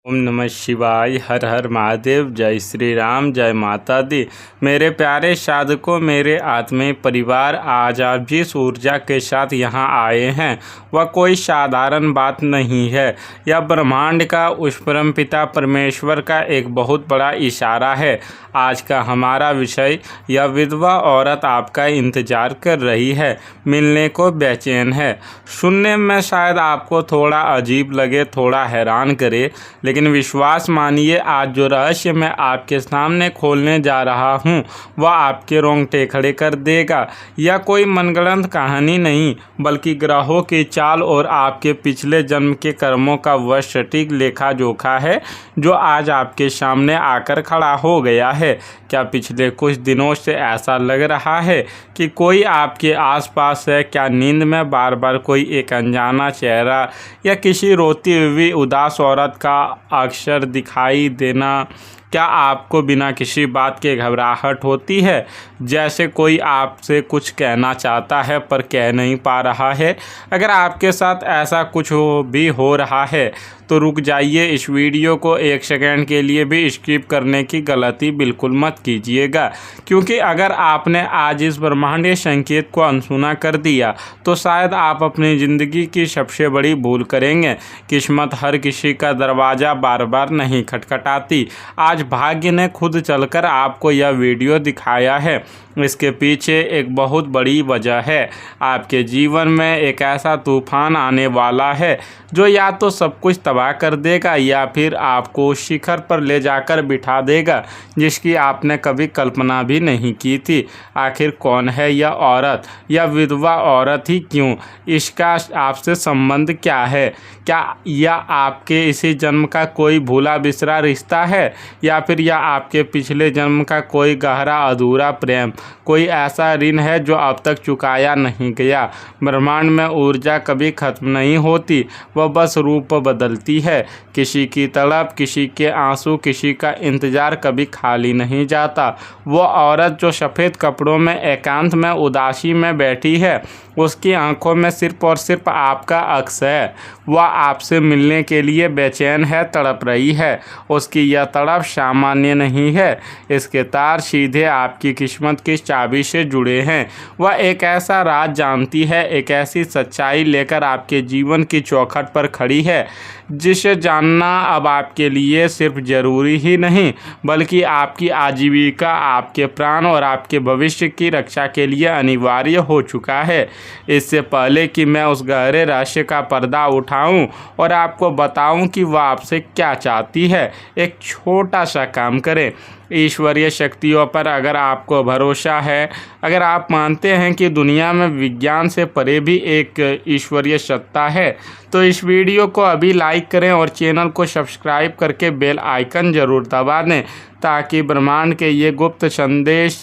ओम नमः शिवाय। हर हर महादेव। जय श्री राम, जय माता दी। मेरे प्यारे साधकों, मेरे आत्मीय परिवार, आज आप जिस ऊर्जा के साथ यहाँ आए हैं वह कोई साधारण बात नहीं है। यह ब्रह्मांड का उस परम पिता परमेश्वर का एक बहुत बड़ा इशारा है। आज का हमारा विषय, यह विधवा औरत आपका इंतजार कर रही है, मिलने को बेचैन है। सुनने में शायद आपको थोड़ा अजीब लगे, थोड़ा हैरान करे, लेकिन विश्वास मानिए, आज जो रहस्य मैं आपके सामने खोलने जा रहा हूँ वह आपके रोंगटे खड़े कर देगा। यह कोई मनगढ़ंत कहानी नहीं, बल्कि ग्रहों की चाल और आपके पिछले जन्म के कर्मों का वह सटीक लेखा जोखा है जो आज आपके सामने आकर खड़ा हो गया है। क्या पिछले कुछ दिनों से ऐसा लग रहा है कि कोई आपके आसपास है? क्या नींद में बार बार कोई एक अनजाना चेहरा या किसी रोती हुई उदास औरत का अक्सर दिखाई देना? क्या आपको बिना किसी बात के घबराहट होती है, जैसे कोई आपसे कुछ कहना चाहता है पर कह नहीं पा रहा है? अगर आपके साथ ऐसा कुछ भी हो रहा है तो रुक जाइए। इस वीडियो को एक सेकंड के लिए भी स्किप करने की गलती बिल्कुल मत कीजिएगा, क्योंकि अगर आपने आज इस ब्रह्मांडीय संकेत को अनसुना कर दिया तो शायद आप अपनी ज़िंदगी की सबसे बड़ी भूल करेंगे। किस्मत हर किसी का दरवाज़ा बार बार नहीं खटखटाती। आज भाग्य ने खुद चलकर आपको यह वीडियो दिखाया है। इसके पीछे एक बहुत बड़ी वजह है। आपके जीवन में एक ऐसा तूफान आने वाला है जो या तो सब कुछ तबाह कर देगा या फिर आपको शिखर पर ले जाकर बिठा देगा जिसकी आपने कभी कल्पना भी नहीं की थी। आखिर कौन है यह औरत, यह विधवा औरत ही क्यों? इसका आपसे संबंध क्या है? क्या यह आपके इसी जन्म का कोई भूला बिसरा रिश्ता है, या फिर यह आपके पिछले जन्म का कोई गहरा अधूरा प्रेम, कोई ऐसा ऋण है जो अब तक चुकाया नहीं गया? ब्रह्मांड में ऊर्जा कभी खत्म नहीं होती, वह बस रूप बदलती है। किसी की तड़प, किसी के आंसू, किसी का इंतजार कभी खाली नहीं जाता। वो औरत जो सफ़ेद कपड़ों में एकांत में उदासी में बैठी है, उसकी आंखों में सिर्फ और सिर्फ आपका अक्स है। वह आपसे मिलने के लिए बेचैन है, तड़प रही है। उसकी यह तड़प सामान्य नहीं है, इसके तार सीधे आपकी किस्मत की चाबी से जुड़े हैं। वह एक ऐसा राज जानती है, एक ऐसी सच्चाई लेकर आपके जीवन की चौखट पर खड़ी है जिसे जानना अब आपके लिए सिर्फ ज़रूरी ही नहीं, बल्कि आपकी आजीविका, आपके प्राण और आपके भविष्य की रक्षा के लिए अनिवार्य हो चुका है। इससे पहले कि मैं उस गहरे रहस्य का पर्दा उठाऊं और आपको बताऊं कि वह आपसे क्या चाहती है, एक छोटा सा काम करें। ईश्वरीय शक्तियों पर अगर आपको भरोसा है, अगर आप मानते हैं कि दुनिया में विज्ञान से परे भी एक ईश्वरीय सत्ता है, तो इस वीडियो को अभी लाइक करें और चैनल को सब्सक्राइब करके बेल आइकन ज़रूर दबा दें, ताकि ब्रह्मांड के ये गुप्त संदेश,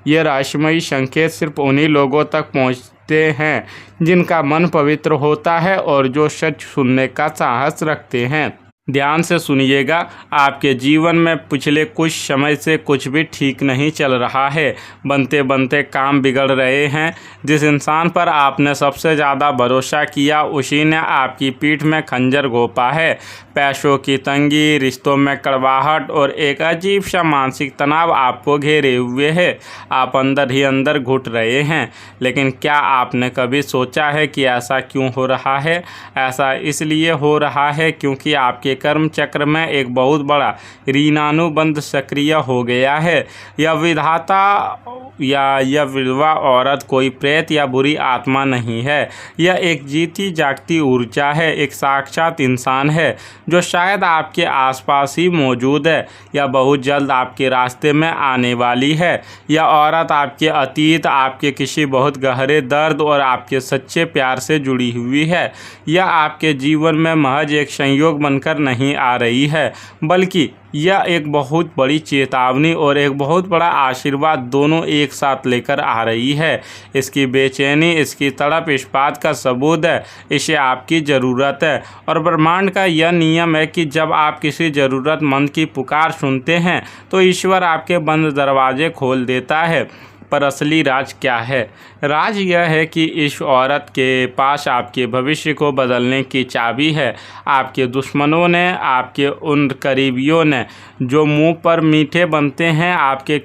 ये रहस्यमयी संकेत सिर्फ उन्हीं लोगों तक पहुँचते हैं जिनका मन पवित्र होता है और जो सच सुनने का साहस रखते हैं। ध्यान से सुनिएगा। आपके जीवन में पिछले कुछ समय से कुछ भी ठीक नहीं चल रहा है। बनते बनते काम बिगड़ रहे हैं। जिस इंसान पर आपने सबसे ज़्यादा भरोसा किया, उसी ने आपकी पीठ में खंजर घोंपा है। पैसों की तंगी, रिश्तों में कड़वाहट और एक अजीब सा मानसिक तनाव आपको घेरे हुए है। आप अंदर ही अंदर घुट रहे हैं। लेकिन क्या आपने कभी सोचा है कि ऐसा क्यों हो रहा है? ऐसा इसलिए हो रहा है क्योंकि आपके कर्म चक्र में एक बहुत बड़ा ऋणानुबंध सक्रिय हो गया है। यह विधाता या यह विधवा औरत कोई प्रेत या बुरी आत्मा नहीं है। यह एक जीती जागती ऊर्जा है, एक साक्षात इंसान है जो शायद आपके आसपास ही मौजूद है या बहुत जल्द आपके रास्ते में आने वाली है। यह औरत आपके अतीत, आपके किसी बहुत गहरे दर्द और आपके सच्चे प्यार से जुड़ी हुई है। यह आपके जीवन में महज एक संयोग बनकर नहीं आ रही है, बल्कि यह एक बहुत बड़ी चेतावनी और एक बहुत बड़ा आशीर्वाद दोनों एक साथ लेकर आ रही है। इसकी बेचैनी, इसकी तड़प इस बात का सबूत है, इसे आपकी ज़रूरत है। और ब्रह्मांड का यह नियम है कि जब आप किसी ज़रूरतमंद की पुकार सुनते हैं तो ईश्वर आपके बंद दरवाजे खोल देता है। पर असली राज क्या है? राज यह है कि इस औरत के पास आपके भविष्य को बदलने की चाबी है। आपके दुश्मनों ने, आपके उन करीबियों ने जो मुंह पर मीठे बनते हैं, आपके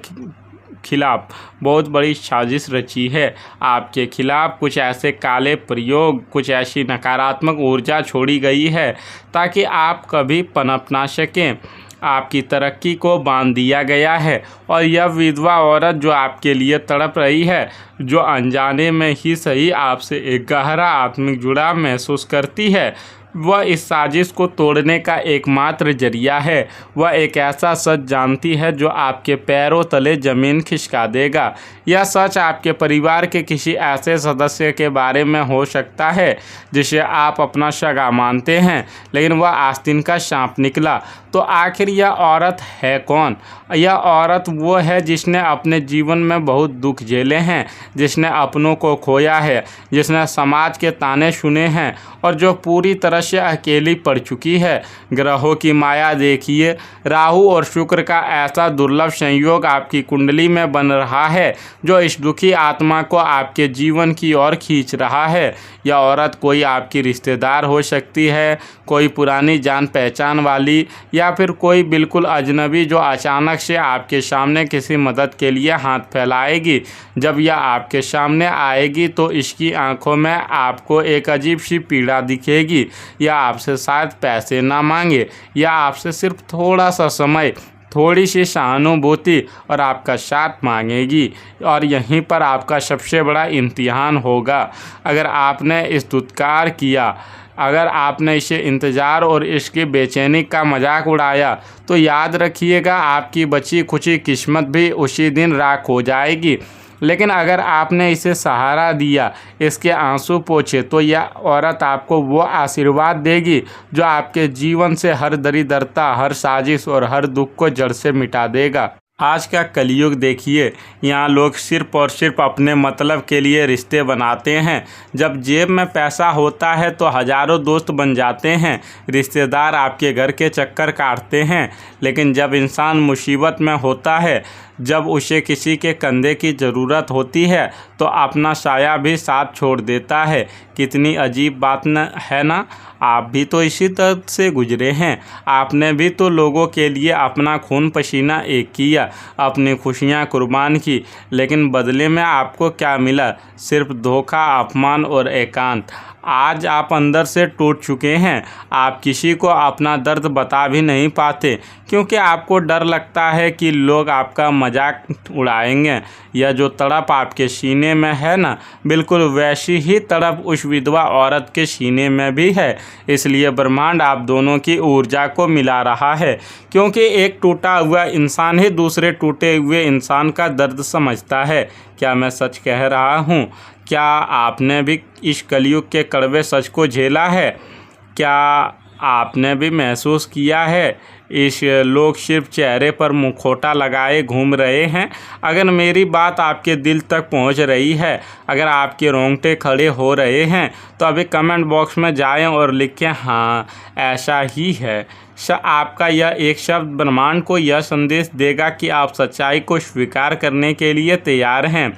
खिलाफ बहुत बड़ी साजिश रची है। आपके खिलाफ कुछ ऐसे काले प्रयोग, कुछ ऐसी नकारात्मक ऊर्जा छोड़ी गई है ताकि आप कभी पनप ना सकें। आपकी तरक्की को बांध दिया गया है। और यह विधवा औरत जो आपके लिए तड़प रही है, जो अनजाने में ही सही आपसे एक गहरा आत्मिक जुड़ाव महसूस करती है, वह इस साजिश को तोड़ने का एकमात्र जरिया है। वह एक ऐसा सच जानती है जो आपके पैरों तले ज़मीन खिसका देगा। यह सच आपके परिवार के किसी ऐसे सदस्य के बारे में हो सकता है जिसे आप अपना सगा मानते हैं, लेकिन वह आस्तीन का सांप निकला। तो आखिर यह औरत है कौन? यह औरत वो है जिसने अपने जीवन में बहुत दुख झेले हैं, जिसने अपनों को खोया है, जिसने समाज के ताने सुने हैं और जो पूरी तरह से अकेली पड़ चुकी है। ग्रहों की माया देखिए, राहु और शुक्र का ऐसा दुर्लभ संयोग आपकी कुंडली में बन रहा है जो इस दुखी आत्मा को आपके जीवन की ओर खींच रहा है। यह औरत कोई आपकी रिश्तेदार हो सकती है, कोई पुरानी जान पहचान वाली, या फिर कोई बिल्कुल अजनबी जो अचानक से आपके सामने किसी मदद के लिए हाथ फैलाएगी। जब यह आपके सामने आएगी तो इसकी आंखों में आपको एक अजीब सी पीड़ा दिखेगी। यह आपसे शायद पैसे ना मांगे, या आपसे सिर्फ थोड़ा सा समय, थोड़ी सी सहानुभूति और आपका साथ मांगेगी। और यहीं पर आपका सबसे बड़ा इम्तिहान होगा। अगर आपने इस दुत्कार किया, अगर आपने इसे इंतज़ार और इसकी बेचैनी का मजाक उड़ाया, तो याद रखिएगा आपकी बची खुची किस्मत भी उसी दिन राख हो जाएगी। लेकिन अगर आपने इसे सहारा दिया, इसके आंसू पोंछे, तो यह औरत आपको वो आशीर्वाद देगी जो आपके जीवन से हर दरिद्रता, हर साजिश और हर दुख को जड़ से मिटा देगा। आज का कलयुग देखिए, यहाँ लोग सिर्फ़ और सिर्फ अपने मतलब के लिए रिश्ते बनाते हैं। जब जेब में पैसा होता है तो हज़ारों दोस्त बन जाते हैं, रिश्तेदार आपके घर के चक्कर काटते हैं। लेकिन जब इंसान मुसीबत में होता है, जब उसे किसी के कंधे की ज़रूरत होती है, तो अपना साया भी साथ छोड़ देता है। कितनी अजीब बात है ना? आप भी तो इसी तरह से गुजरे हैं। आपने भी तो लोगों के लिए अपना खून पसीना एक किया, अपनी खुशियाँ कुर्बान की, लेकिन बदले में आपको क्या मिला? सिर्फ धोखा, अपमान और एकांत। आज आप अंदर से टूट चुके हैं। आप किसी को अपना दर्द बता भी नहीं पाते, क्योंकि आपको डर लगता है कि लोग आपका मजाक उड़ाएंगे। यह जो तड़प आपके सीने में है ना, बिल्कुल वैसी ही तड़प उस विधवा औरत के सीने में भी है। इसलिए ब्रह्मांड आप दोनों की ऊर्जा को मिला रहा है, क्योंकि एक टूटा हुआ इंसान ही दूसरे टूटे हुए इंसान का दर्द समझता है। क्या मैं सच कह रहा हूँ? क्या आपने भी इस कलयुग के कड़वे सच को झेला है? क्या आपने भी महसूस किया है इस लोग सिर्फ चेहरे पर मुखौटा लगाए घूम रहे हैं? अगर मेरी बात आपके दिल तक पहुंच रही है, अगर आपके रोंगटे खड़े हो रहे हैं, तो अभी कमेंट बॉक्स में जाएं और लिखें हाँ ऐसा ही है। आपका यह एक शब्द ब्रह्मांड को यह संदेश देगा कि आप सच्चाई को स्वीकार करने के लिए तैयार हैं।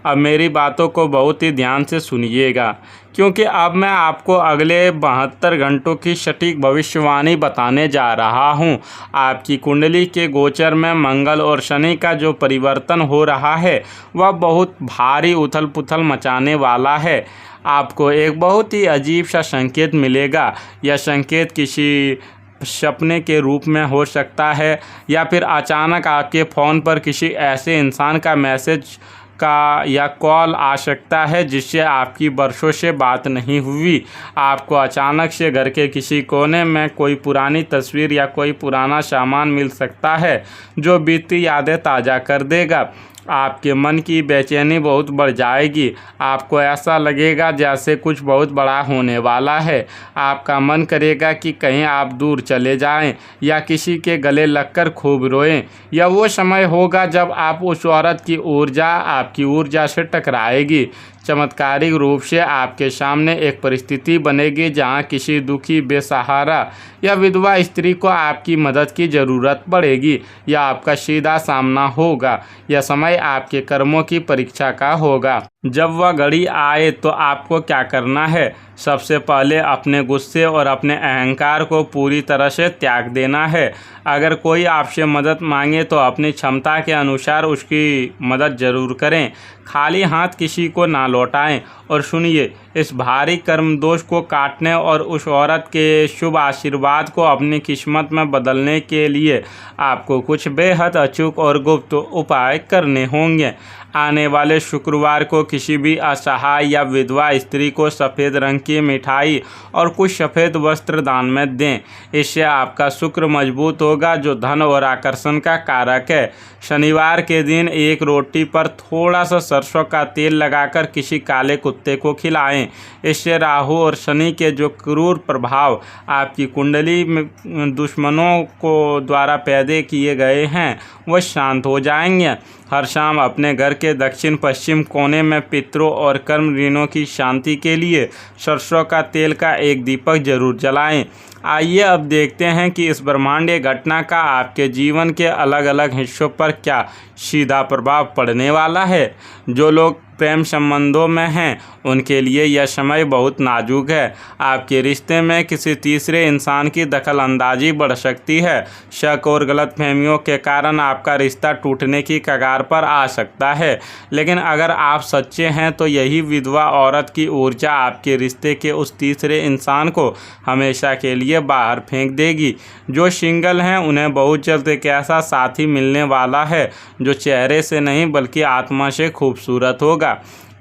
अब मेरी बातों को बहुत ही ध्यान से सुनिएगा, क्योंकि अब मैं आपको अगले 72 घंटों की सटीक भविष्यवाणी बताने जा रहा हूं। आपकी कुंडली के गोचर में मंगल और शनि का जो परिवर्तन हो रहा है, वह बहुत भारी उथल पुथल मचाने वाला है। आपको एक बहुत ही अजीब सा संकेत मिलेगा। यह संकेत किसी सपने के रूप में हो सकता है, या फिर अचानक आपके फ़ोन पर किसी ऐसे इंसान का मैसेज का या कॉल आ सकता है जिससे आपकी बरसों से बात नहीं हुई। आपको अचानक से घर के किसी कोने में कोई पुरानी तस्वीर या कोई पुराना सामान मिल सकता है जो बीती यादें ताज़ा कर देगा। आपके मन की बेचैनी बहुत बढ़ जाएगी। आपको ऐसा लगेगा जैसे कुछ बहुत बड़ा होने वाला है। आपका मन करेगा कि कहीं आप दूर चले जाएं या किसी के गले लगकर खूब रोएं। यह वो समय होगा जब आप उस औरत की ऊर्जा आपकी ऊर्जा से टकराएगी। चमत्कारिक रूप से आपके सामने एक परिस्थिति बनेगी जहां किसी दुखी, बेसहारा या विधवा स्त्री को आपकी मदद की ज़रूरत पड़ेगी या आपका सीधा सामना होगा। यह समय आपके कर्मों की परीक्षा का होगा। जब वह घड़ी आए तो आपको क्या करना है? सबसे पहले अपने गुस्से और अपने अहंकार को पूरी तरह से त्याग देना है। अगर कोई आपसे मदद मांगे तो अपनी क्षमता के अनुसार उसकी मदद ज़रूर करें। खाली हाथ किसी को ना लौटाएं। और सुनिए, इस भारी कर्म दोष को काटने और उस औरत के शुभ आशीर्वाद को अपनी किस्मत में बदलने के लिए आपको कुछ बेहद अचूक और गुप्त उपाय करने होंगे। आने वाले शुक्रवार को किसी भी असहाय या विधवा स्त्री को सफ़ेद रंग की मिठाई और कुछ सफ़ेद वस्त्र दान में दें। इससे आपका शुक्र मजबूत होगा, जो धन और आकर्षण का कारक है। शनिवार के दिन एक रोटी पर थोड़ा सा सरसों का तेल लगाकर किसी काले कुत्ते को खिलाएं। इससे राहु और शनि के जो क्रूर प्रभाव आपकी कुंडली में दुश्मनों को द्वारा पैदा किए गए हैं वह शांत हो जाएंगे। हर शाम अपने घर के दक्षिण पश्चिम कोने में पितरों और कर्म ऋणों की शांति के लिए सरसों का तेल का एक दीपक जरूर जलाएं। आइए अब देखते हैं कि इस ब्रह्मांडीय घटना का आपके जीवन के अलग अलग हिस्सों पर क्या सीधा प्रभाव पड़ने वाला है। जो लोग प्रेम संबंधों में हैं उनके लिए यह समय बहुत नाजुक है। आपके रिश्ते में किसी तीसरे इंसान की दखल अंदाजी बढ़ सकती है। शक और गलतफहमियों के कारण आपका रिश्ता टूटने की कगार पर आ सकता है। लेकिन अगर आप सच्चे हैं तो यही विधवा औरत की ऊर्जा आपके रिश्ते के उस तीसरे इंसान को हमेशा के लिए बाहर फेंक देगी। जो सिंगल हैं उन्हें बहुत जल्द एक ऐसा साथी मिलने वाला है जो चेहरे से नहीं बल्कि आत्मा से खूबसूरत होगा।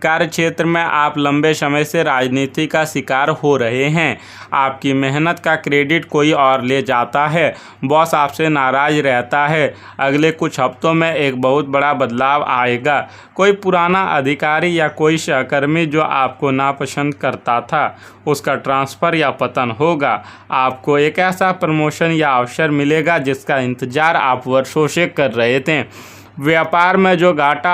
कार्य क्षेत्र में आप लंबे समय से राजनीति का शिकार हो रहे हैं। आपकी मेहनत का क्रेडिट कोई और ले जाता है। बॉस आपसे नाराज रहता है। अगले कुछ हफ्तों में एक बहुत बड़ा बदलाव आएगा। कोई पुराना अधिकारी या कोई सहकर्मी जो आपको नापसंद करता था उसका ट्रांसफ़र या पतन होगा। आपको एक ऐसा प्रमोशन या अवसर मिलेगा जिसका इंतज़ार आप वर्षों से कर रहे थे। व्यापार में जो घाटा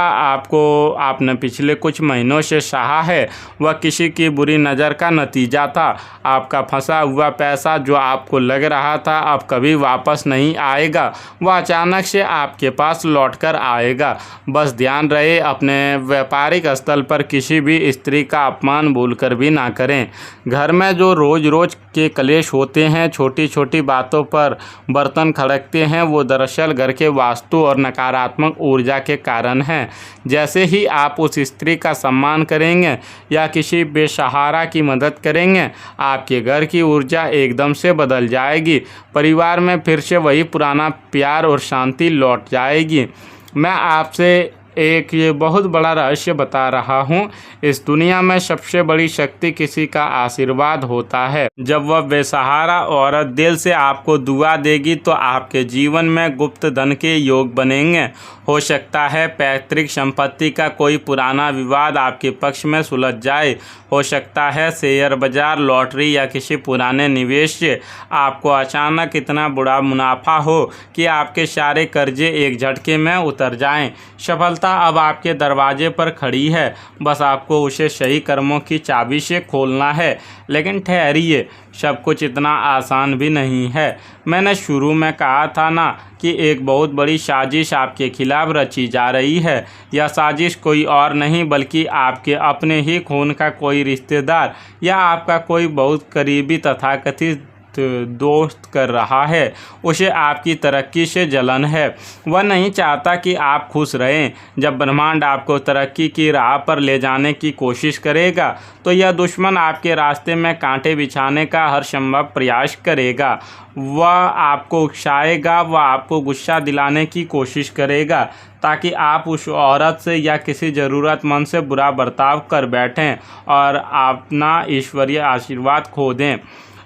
आपने पिछले कुछ महीनों से सहा है वह किसी की बुरी नज़र का नतीजा था। आपका फंसा हुआ पैसा जो आपको लग रहा था अब कभी वापस नहीं आएगा, वह अचानक से आपके पास लौटकर आएगा। बस ध्यान रहे, अपने व्यापारिक स्थल पर किसी भी स्त्री का अपमान भूलकर भी ना करें। घर में जो रोज़ रोज़ के कलेश होते हैं, छोटी छोटी बातों पर बर्तन खड़कते हैं, वो दरअसल घर के वास्तु और नकारात्मक ऊर्जा के कारण है। जैसे ही आप उस स्त्री का सम्मान करेंगे या किसी बेसहारा की मदद करेंगे, आपके घर की ऊर्जा एकदम से बदल जाएगी। परिवार में फिर से वही पुराना प्यार और शांति लौट जाएगी। मैं आपसे एक ये बहुत बड़ा रहस्य बता रहा हूँ। इस दुनिया में सबसे बड़ी शक्ति किसी का आशीर्वाद होता है। जब वह बेसहारा औरत दिल से आपको दुआ देगी तो आपके जीवन में गुप्त धन के योग बनेंगे। हो सकता है पैतृक संपत्ति का कोई पुराना विवाद आपके पक्ष में सुलझ जाए। हो सकता है शेयर बाजार, लॉटरी या किसी पुराने निवेश से आपको अचानक इतना बड़ा मुनाफा हो कि आपके सारे कर्जे एक झटके में उतर जाएं। सफलता अब आपके दरवाजे पर खड़ी है, बस आपको उसे सही कर्मों की चाबी से खोलना है। लेकिन ठहरिए, सब कुछ इतना आसान भी नहीं है। मैंने शुरू में कहा था ना कि एक बहुत बड़ी साजिश आपके खिलाफ रची जा रही है। यह साजिश कोई और नहीं बल्कि आपके अपने ही खून का कोई रिश्तेदार या आपका कोई बहुत करीबी तथाकथित दोस्त कर रहा है। उसे आपकी तरक्की से जलन है। वह नहीं चाहता कि आप खुश रहें। जब ब्रह्मांड आपको तरक्की की राह पर ले जाने की कोशिश करेगा तो यह दुश्मन आपके रास्ते में कांटे बिछाने का हर संभव प्रयास करेगा। वह आपको उकसाएगा, वह आपको गुस्सा दिलाने की कोशिश करेगा ताकि आप उस औरत से या किसी ज़रूरतमंद से बुरा बर्ताव कर बैठें और अपना ईश्वरीय आशीर्वाद खो दें।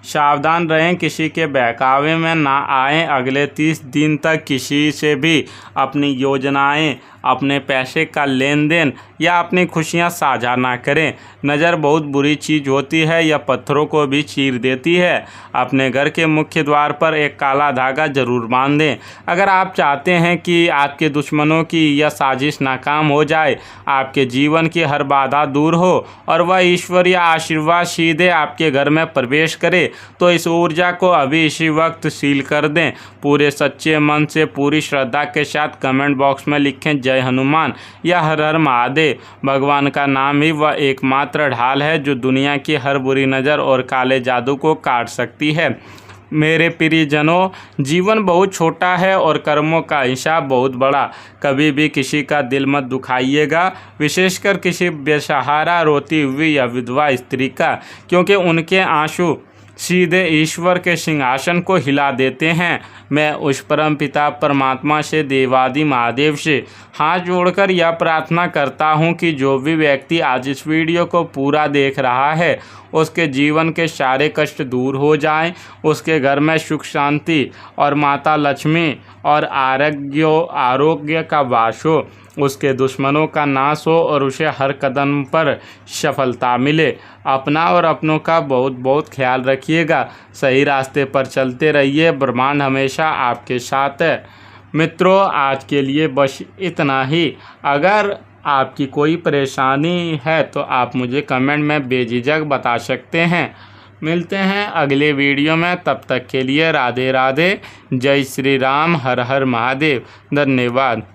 सावधान रहें, किसी के बहकावे में ना आएं। अगले 30 दिन तक किसी से भी अपनी योजनाएं, अपने पैसे का लेन देन या अपनी खुशियां साझा ना करें। नज़र बहुत बुरी चीज़ होती है, यह पत्थरों को भी चीर देती है। अपने घर के मुख्य द्वार पर एक काला धागा जरूर बांध दें। अगर आप चाहते हैं कि आपके दुश्मनों की यह साजिश नाकाम हो जाए, आपके जीवन की हर बाधा दूर हो और वह ईश्वरीय आशीर्वाद सीधे आपके घर में प्रवेश करे, तो इस ऊर्जा को अभी इसी वक्त सील कर दें। पूरे सच्चे मन से, पूरी श्रद्धा के साथ कमेंट बॉक्स में लिखें जय हनुमान या हर हर महादेव। भगवान का नाम ही वह एकमात्र ढाल है जो दुनिया की हर बुरी नज़र और काले जादू को काट सकती है। मेरे प्रियजनों, जीवन बहुत छोटा है और कर्मों का हिसाब बहुत बड़ा। कभी भी किसी का दिल मत दुखाइएगा, विशेषकर किसी बेसहारा, रोती हुई या विधवा स्त्री का, क्योंकि उनके आंसू सीधे ईश्वर के सिंहासन को हिला देते हैं। मैं उस परम पिता परमात्मा से, देवादि महादेव से हाथ जोड़कर यह प्रार्थना करता हूँ कि जो भी व्यक्ति आज इस वीडियो को पूरा देख रहा है, उसके जीवन के सारे कष्ट दूर हो जाएं, उसके घर में सुख शांति और माता लक्ष्मी और आरोग्य का वास हो, उसके दुश्मनों का नाश हो और उसे हर कदम पर सफलता मिले। अपना और अपनों का बहुत बहुत ख्याल रखिएगा। सही रास्ते पर चलते रहिए। ब्रह्मांड हमेशा आपके साथ है। मित्रों, आज के लिए बस इतना ही। अगर आपकी कोई परेशानी है तो आप मुझे कमेंट में बेझिझक बता सकते हैं। मिलते हैं अगले वीडियो में, तब तक के लिए राधे राधे। जय श्री राम, हर हर महादेव। धन्यवाद।